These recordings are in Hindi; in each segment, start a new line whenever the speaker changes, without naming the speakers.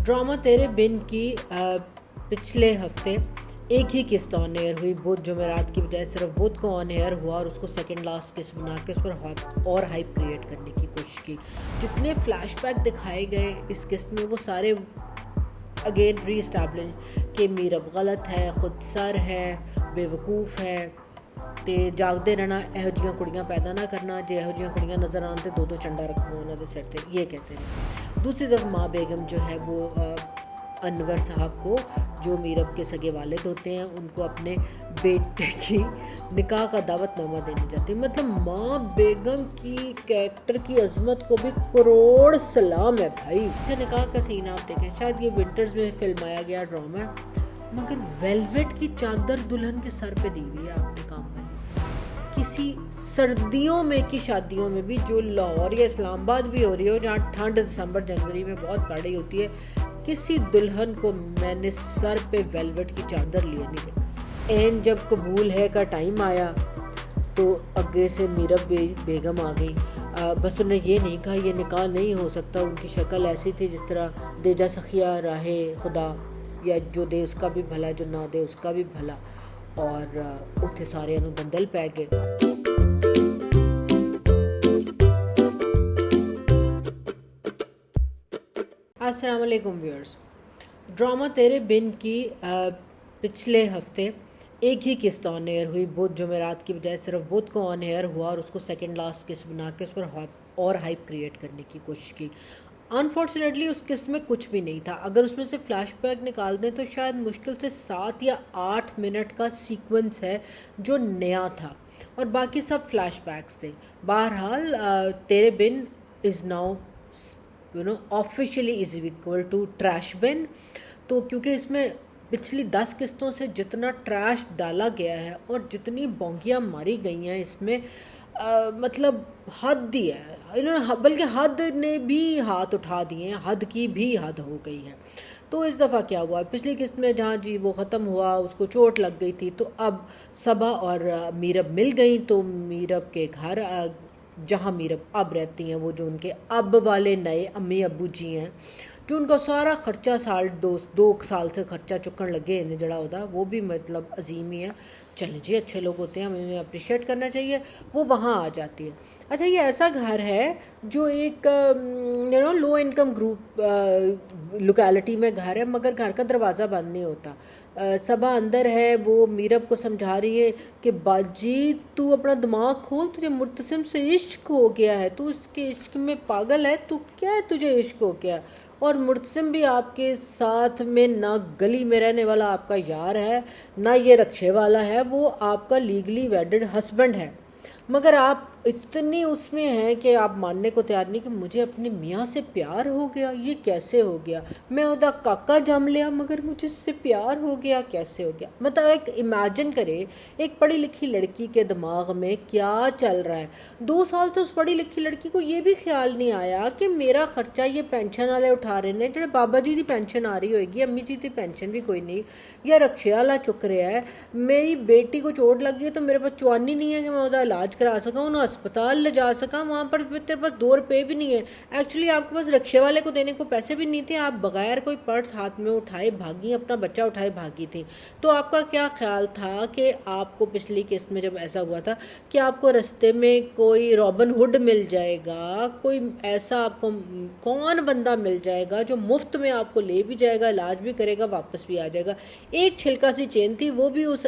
ड्रामा तेरे बिन की पिछले हफ्ते एक ही किस्त ऑन एयर हुई। बुध जुमेरात की बजाय सिर्फ बुध को ऑन एयर हुआ और उसको सेकंड लास्ट किस्त बना के उस पर और हाइप क्रिएट करने की कोशिश की। जितने फ्लैशबैक दिखाए गए इस किस्त में वो सारे अगेन री एस्टैब्लिश कि मीरब गलत है, खुदसर है, बेवकूफ़ है ते जागते रहना, ਇਹੋ ਜਿਹੀਆਂ ਕੁੜੀਆਂ पैदा ना करना, जो ਇਹੋ ਜਿਹੀਆਂ कुड़ियाँ नज़र आन तो दो चंडा रखो उन्होंने सिर पर, ये कहते हैं। दूसरी तरफ माँ बेगम जो है वो अनवर साहब को, जो मीरब के सगे वालिद होते हैं, उनको अपने बेटे की निकाह का दावतनामा देने जाती है। मतलब माँ बेगम की कैरेक्टर की अजमत को भी करोड़ सलाम है भाई। अच्छा, निकाह का सीन आप देखें, शायद ये विंटर्स में फिल्माया गया ड्रामा है, मगर वेलवेट की चादर दुल्हन के सर पे दी हुई है आपने काम वाली। किसी सर्दियों में की शादियों में भी, जो लाहौर या इस्लामाबाद भी हो रही हो, जहाँ ठंड दिसंबर जनवरी में बहुत पड़ी होती है, किसी दुल्हन को मैंने सर पे वेलवेट की चादर लिए नहीं देखा। एन जब कबूल है का टाइम आया तो आगे से मीरब बेगम आ गई। बस उन्हें ये नहीं कहा ये निकाह नहीं हो सकता। उनकी शक्ल ऐसी थी जिस तरह दे जा सखिया राहे खुदा, या जो दे उसका भी भला, जो ना दे उसका भी भला। और उत्थे सारे दंदल पै गए। अस्सलाम वालेकुम व्यूअर्स। ड्रामा तेरे बिन की पिछले हफ्ते एक ही किस्त ऑन एयर हुई। बुध जुमेरात की बजाय सिर्फ बुध को ऑन एयर हुआ और उसको सेकंड लास्ट किस्त बना के उस पर और हाइप क्रिएट करने की कोशिश की। अनफॉर्चुनेटली उस किस्त में कुछ भी नहीं था। अगर उसमें से फ्लैशबैक निकाल दें तो शायद मुश्किल से 7 या 8 मिनट का सीक्वेंस है जो नया था, और बाकी सब फ्लैशबैक्स थे। बहरहाल Tere Bin is now officially is equal to trash bin. तो क्योंकि इसमें पिछली 10 किस्तों से जितना ट्रैश डाला गया है और जितनी बोंगियाँ मारी गई हैं इसमें, मतलब हद ही है। इन्होंने बल्कि हद ने भी हाथ उठा दिए हैं, हद की भी हद हो गई है। तो इस दफ़ा क्या हुआ, पिछली किस्त में जहाँ जी वो ख़त्म हुआ, उसको चोट लग गई थी, तो अब सबा और मीरब मिल गई। तो मीरब के घर, जहाँ मीरब अब रहती हैं, वो जो उनके अब वाले नए अम्मी अब्बू जी हैं, जो उनका सारा ख़र्चा साल दो साल से ख़र्चा चुकन लगे इन्हें जड़ा होता, वो भी मतलब अजीम ही है। चलें जी, अच्छे लोग होते हैं, हमें उन्हें अप्रिशिएट करना चाहिए। वो वहाँ आ जाती है। अच्छा, ये ऐसा घर है जो एक लो इनकम ग्रुप लोकेलिटी में घर है, मगर घर का दरवाज़ा बंद नहीं होता। सबा अंदर है, वो मीरब को समझा रही है कि बाजी तू अपना दिमाग खोल, तुझे मुर्तसिम से इश्क हो गया है, तू उसके इश्क में पागल है, तू क्या है, तुझे इश्क हो गया। और मुर्तसिम भी आपके साथ में ना गली में रहने वाला आपका यार है, ना ये रक्षे वाला है, वो आपका लीगली वेडेड हस्बैंड है। मगर आप इतनी उसमें हैं कि आप मानने को तैयार नहीं कि मुझे अपने मियाँ से प्यार हो गया। ये कैसे हो गया? मैं उदा काका जम लिया मगर मुझे इससे प्यार हो गया, कैसे हो गया? मतलब एक इमेजिन करे, एक पढ़ी लिखी लड़की के दिमाग में क्या चल रहा है। 2 साल से उस पढ़ी लिखी लड़की को ये भी ख्याल नहीं आया कि मेरा खर्चा ये पेंशन वाले उठा रहे हैं, जो बाबा जी की पेंशन आ रही होगी, अम्मी जी की पेंशन भी कोई नहीं, या रक्षे वाला चुक रहा है। मेरी बेटी को चोट लगी है तो मेरे पास चौनी नहीं है कि मैं उसका इलाज करा सका, उन्हें अस्पताल ले जा सका, वहाँ पर तेरे पास 2 रुपये भी नहीं है। एक्चुअली आपके पास रक्षे वाले को देने को पैसे भी नहीं थे, आप बगैर कोई पर्स हाथ में उठाए भागी, अपना बच्चा उठाए भागी थी। तो आपका क्या ख्याल था कि आपको पिछली किस्त में जब ऐसा हुआ था कि आपको रास्ते में कोई रॉबिन हुड मिल जाएगा, कोई ऐसा आपको कौन बंदा मिल जाएगा जो मुफ्त में आपको ले भी जाएगा, इलाज भी करेगा, वापस भी आ जाएगा। एक छिलका सी चेन थी, वो भी उस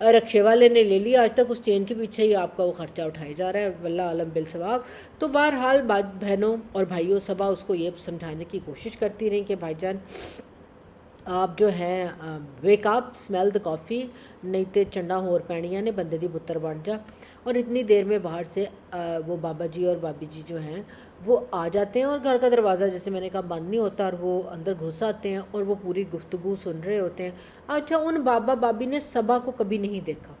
रक्षे वाले ने ले लिया। आज तक उस चेन के पीछे ही आपका वो खर्चा उठाया जा रहा है, वल्लाह आलम बिल सवाब। तो बहरहाल बहनों और भाइयों, सबा उसको ये समझाने की कोशिश करती रही कि भाईजान आप जो हैं wake up, smell the coffee, नहीं तो चंडा होर पैनियां ने, बंदे दी पुत्तर बन जा। और इतनी देर में बाहर से वो बाबा जी और बाबी जी जो हैं वो आ जाते हैं, और घर का दरवाज़ा जैसे मैंने कहा बंद नहीं होता, और वो अंदर घुस आते हैं और वो पूरी गुफ्तगू सुन रहे होते हैं। अच्छा, उन बाबा बाबी ने सबा को कभी नहीं देखा,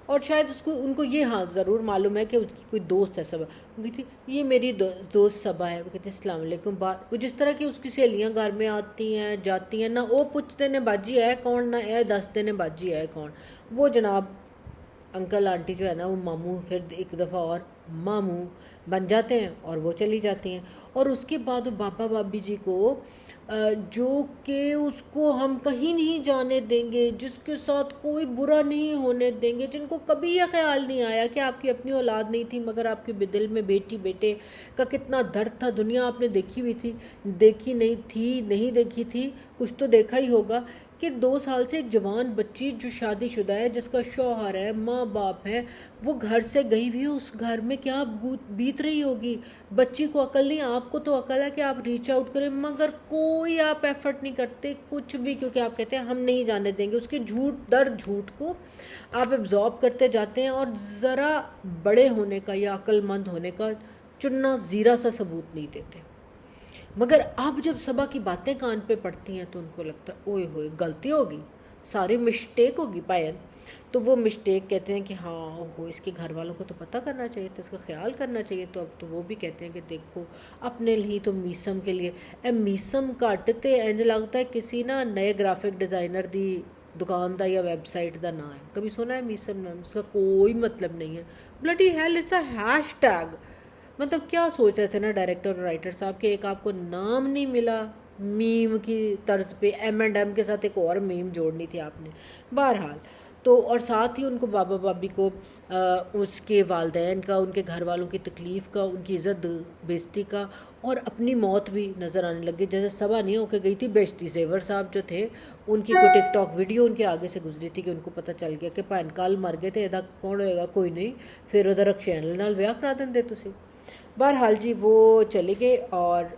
और शायद उनको ये हाँ ज़रूर मालूम है कि उसकी कोई दोस्त है सबा। वो कहती ये मेरी दोस्त सबा है। वो कहते हैं अस्सलाम वालेकुम। वो जिस तरह की उसकी सहेलियाँ घर में आती हैं जाती हैं, ना वो पूछते ने बाजी है कौन, ना यह दसते ने बाजी है कौन। वो जनाब अंकल आंटी जो है ना, वो मामू फिर एक दफ़ा और मामू बन जाते हैं और वो चली जाती हैं। और उसके बाद वो बाबा बाबी जी को जो कि उसको हम कहीं नहीं जाने देंगे, जिसके साथ कोई बुरा नहीं होने देंगे, जिनको कभी यह ख्याल नहीं आया कि आपकी अपनी औलाद नहीं थी मगर आपके दिल में बेटी बेटे का कितना दर्द था। दुनिया आपने देखी हुई थी, देखी नहीं थी, नहीं देखी थी, कुछ तो देखा ही होगा कि 2 साल से एक जवान बच्ची जो शादीशुदा है, जिसका शौहर है, माँ बाप है, वो घर से गई हुई है। उस घर में क्या बीत रही होगी। बच्ची को अकल नहीं, आपको तो अकल है कि आप रीच आउट करें, मगर कोई आप एफर्ट नहीं करते कुछ भी, क्योंकि आप कहते हैं हम नहीं जाने देंगे। उसके झूठ दर झूठ को आप एब्जॉर्ब करते जाते हैं और ज़रा बड़े होने का या अक्लमंद होने का चुनना ज़ीरा सा सबूत नहीं देते। मगर अब जब सबा की बातें कान पे पड़ती हैं तो उनको लगता है ओए होए गलती होगी, सारी मिस्टेक होगी पायन। तो वो मिस्टेक कहते हैं कि हाँ ओहो, इसके घर वालों को तो पता करना चाहिए था, इसका ख्याल करना चाहिए। तो अब तो वो भी कहते हैं कि देखो अपने लिए तो मीसम के लिए ए मीसम घटते इंज लगता है किसी ना नए ग्राफिक डिज़ाइनर दी दुकान का या वैबसाइट का नाम है। कभी सुना है मीसम नाम? इसका कोई मतलब नहीं है। Bloody hell, it's a hashtag. मतलब क्या सोच रहे थे ना डायरेक्टर और राइटर साहब कि एक आपको नाम नहीं मिला मीम की तर्ज पे, M&M के साथ एक और मीम जोड़नी थी आपने। बहरहाल तो और साथ ही उनको बाबा बाबी को उसके वालदैन का, उनके घर वालों की तकलीफ़ का, उनकी इज़्ज़त बेइज्जती का और अपनी मौत भी नज़र आने लगी। जैसे सबा नहीं होकर गई थी बेइज्जती जेवर साहब जो थे, उनकी कोई टिकटॉक वीडियो उनके आगे से गुजरी थी कि उनको पता चल गया कि भैन कल मर गए थे, एदा कौन होएगा, कोई नहीं, फिर उधर चैनल नाल ब्याह करा देंदे तुसी। बहरहाल जी वो चले गए और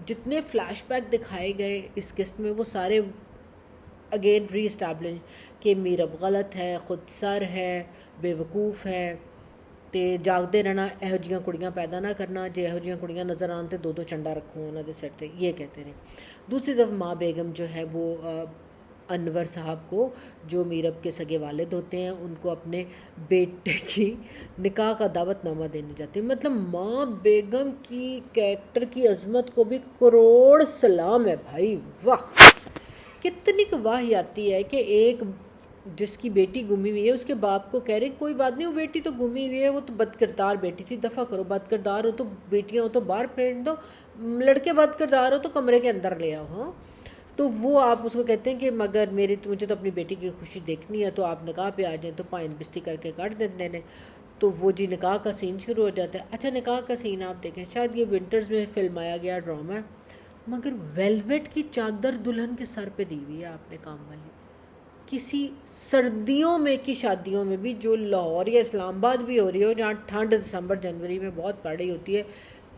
जितने फ्लैशबैक दिखाए गए इस किस्त में वो सारे अगेन री इस्टैब्लिश कि मीरब गलत है, खुदसर है, बेवकूफ़ है, तो जागते रहना, ਇਹੋ ਜਿਹੀਆਂ कुड़ियाँ पैदा ना करना, जे ਇਹੋ ਜਿਹੀਆਂ कुड़ियाँ नज़र आन तो 2-2 चंडा रखो उन्होंने सिर ते, ये कहते हैं। दूसरी तरफ माँ बेगम जो है वो अनवर साहब को, जो मीरब के सगे वालिद होते हैं, उनको अपने बेटे की निकाह का दावतनामा देने जाते हैं। मतलब माँ बेगम की कैरेक्टर की अजमत को भी करोड़ सलाम है भाई, वाह। कितनी वाही आती है कि एक जिसकी बेटी गुमी हुई है उसके बाप को कह रहे कोई बात नहीं, वो बेटी तो गुमी हुई है, वो तो बदकिरदार बेटी थी, दफ़ा करो, बदकिरदार हो तो बेटियां हो तो बाहर फेंक दो, लड़के बदकिरदार हो तो कमरे के अंदर ले आओ। हाँ, तो वो आप उसको कहते हैं कि मगर मुझे तो अपनी बेटी की खुशी देखनी है, तो आप निकाह पे आ जाएं, तो पाइन बिस्ती करके काट देते हैं। तो वो जी निकाह का सीन शुरू हो जाता है। अच्छा, निकाह का सीन आप देखें, शायद ये विंटर्स में फिल्माया गया ड्रामा है, मगर वेलवेट की चादर दुल्हन के सर पे दी हुई है आपने, काम वाली। किसी सर्दियों में की शादियों में भी, जो लाहौर या इस्लामाबाद भी हो रही हो, जहाँ ठंड दिसंबर जनवरी में बहुत पड़ी होती है,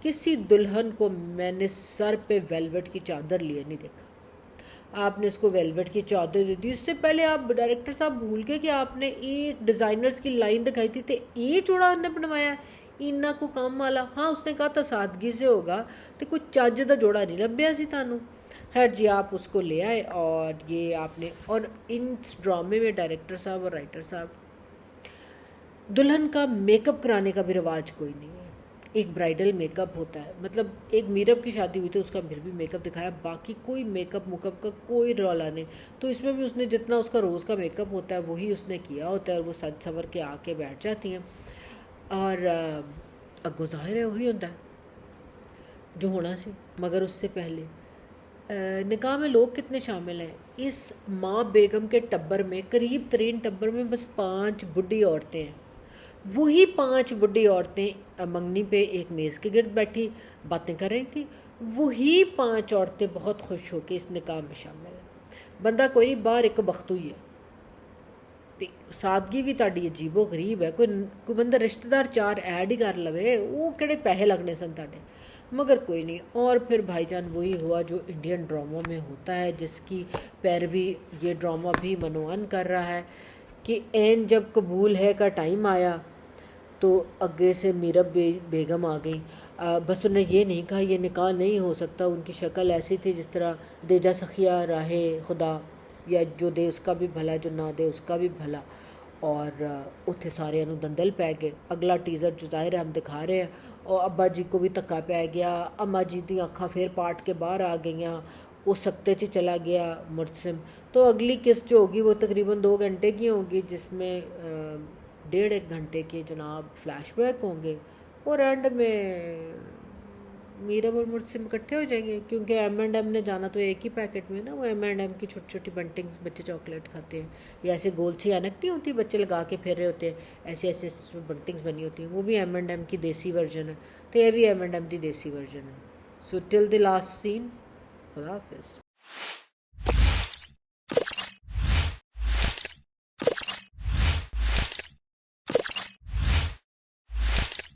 किसी दुल्हन को मैंने सर पे वेलवेट की चादर लिए नहीं देखा। आपने इसको वेलवेट की चादर दे दी। इससे पहले आप डायरेक्टर साहब भूल गए कि आपने एक डिज़ाइनर्स की लाइन दिखाई थी, तो ये जोड़ा उन्हें बनवाया इन्ना को काम वाला। हाँ, उसने कहा था सादगी से होगा, तो कोई चज का जोड़ा नहीं लभ्या सी थानू। खैर जी, आप उसको ले आए और ये आपने, और इन ड्रामे में डायरेक्टर साहब और राइटर साहब, दुल्हन का मेकअप कराने का भी रिवाज कोई नहीं है। एक ब्राइडल मेकअप होता है, मतलब एक मीरब की शादी हुई थी उसका फिर भी मेकअप दिखाया, बाकी कोई मेकअप मुकअप का कोई रौला नहीं। तो इसमें भी उसने जितना उसका रोज़ का मेकअप होता है वही उसने किया होता है, और वो सज सवर के आके बैठ जाती हैं। और अगो ज़ाहिर है वही होता है जो होना सी। मगर उससे पहले निकाह में लोग कितने शामिल हैं इस माँ बेगम के टब्बर में? करीब तरीन टब्बर में बस 5 बुढ़ी औरतें हैं। वही 5 बुढ़ी औरतें मंगनी पे एक मेज़ के गिर्द बैठी बातें कर रही थी। वही 5 औरतें बहुत खुश होकर इस निकाह में शामिल हैं। बंदा कोई नहीं, बाहर एक बख्तू ही है, तो सादगी भी ताड़ी अजीबो गरीब है। कोई बंदा रिश्तेदार 4 ऐड ही कर लवे, वो किहड़े पैसे लगने सन ताड़े, मगर कोई नहीं। और फिर भाईजान वही हुआ जो इंडियन ड्रामा में होता है, जिसकी पैरवी ये ड्रामा भी मनवान कर रहा है कि एन जब कबूल है का टाइम आया तो अगे से मीरब बेगम आ गई। बस उन्हें ये नहीं कहा ये निकाह नहीं हो सकता। उनकी शक्ल ऐसी थी जिस तरह दे जा सखिया राहे खुदा, या जो दे उसका भी भला, जो ना दे उसका भी भला। और उत्थे सारे दंदल पै गए। अगला टीज़र जो ज़ाहिर है हम दिखा रहे हैं, और अब्बा जी को भी धक्का पै गया, अम्मा जी दी अखां फिर पाट के बाहर आ गई, वो सकते च चला गया मुर्तसिम। तो अगली किस्त जो होगी वो तकरीबन 2 घंटे की होगी, जिसमें 1.5 घंटे के जनाब फ्लैशबैक होंगे, और एंड में मीरब और मुझसे इकट्ठे हो जाएंगे, क्योंकि M&M ने जाना तो एक ही पैकेट में ना। वो M&M की छोटी छोटी बंटिंग्स बच्चे चॉकलेट खाते हैं, या ऐसे गोल सी ऐनक नहीं होती बच्चे लगा के फिर रहे होते हैं, ऐसे ऐसे बंटिंग्स बनी होती हैं, वो भी M&M की देसी वर्जन है। तो ये भी M&M की देसी वर्जन है। So till the last scene, खुदा हाफिज़।